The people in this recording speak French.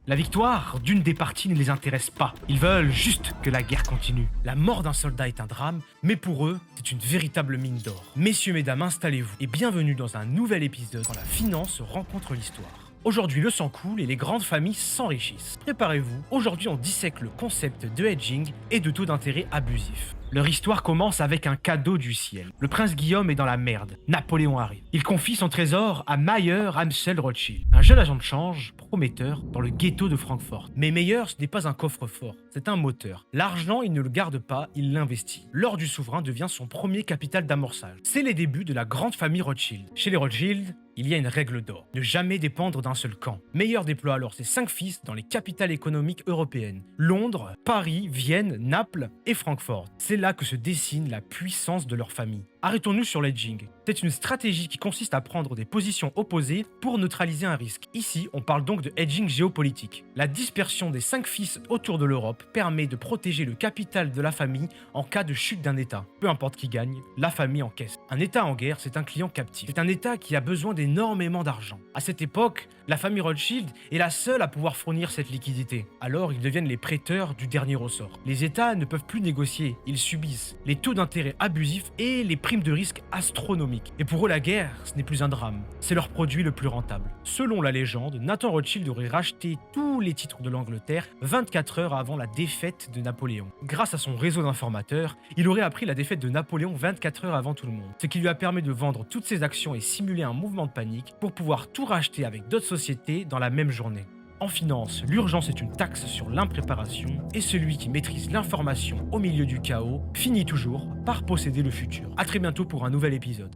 La victoire d'une des parties ne les intéresse pas. Ils veulent juste que la guerre continue. La mort d'un soldat est un drame, mais pour eux, c'est une véritable mine d'or. Messieurs, mesdames, installez-vous et bienvenue dans un nouvel épisode quand la finance rencontre l'histoire. Aujourd'hui, le sang coule et les grandes familles s'enrichissent. Préparez-vous, aujourd'hui on dissèque le concept de hedging et de taux d'intérêt abusifs. Leur histoire commence avec un cadeau du ciel. Le prince Guillaume est dans la merde. Napoléon arrive. Il confie son trésor à Mayer Amschel Rothschild, un jeune agent de change prometteur dans le ghetto de Francfort. Mais Mayer, ce n'est pas un coffre-fort, c'est un moteur. L'argent, il ne le garde pas, il l'investit. L'or du souverain devient son premier capital d'amorçage. C'est les débuts de la grande famille Rothschild. Chez les Rothschild, il y a une règle d'or, ne jamais dépendre d'un seul camp. Mayer déploie alors ses 5 fils dans les capitales économiques européennes. Londres, Paris, Vienne, Naples et Francfort. C'est là que se dessine la puissance de leur famille. Arrêtons-nous sur l'hedging. C'est une stratégie qui consiste à prendre des positions opposées pour neutraliser un risque. Ici, on parle donc de hedging géopolitique. La dispersion des 5 fils autour de l'Europe permet de protéger le capital de la famille en cas de chute d'un État. Peu importe qui gagne, la famille encaisse. Un État en guerre, c'est un client captif. C'est un État qui a besoin d'énormément d'argent. À cette époque, la famille Rothschild est la seule à pouvoir fournir cette liquidité. Alors, ils deviennent les prêteurs du dernier ressort. Les États ne peuvent plus négocier, ils subissent les taux d'intérêt abusifs et les primes de risque astronomiques. Et pour eux, la guerre, ce n'est plus un drame, c'est leur produit le plus rentable. Selon la légende, Nathan Rothschild aurait racheté tous les titres de l'Angleterre 24 heures avant la défaite de Napoléon. Grâce à son réseau d'informateurs, il aurait appris la défaite de Napoléon 24 heures avant tout le monde, ce qui lui a permis de vendre toutes ses actions et simuler un mouvement de panique pour pouvoir tout racheter avec d'autres sociétés dans la même journée. En finance, l'urgence est une taxe sur l'impréparation et celui qui maîtrise l'information au milieu du chaos finit toujours par posséder le futur. A très bientôt pour un nouvel épisode.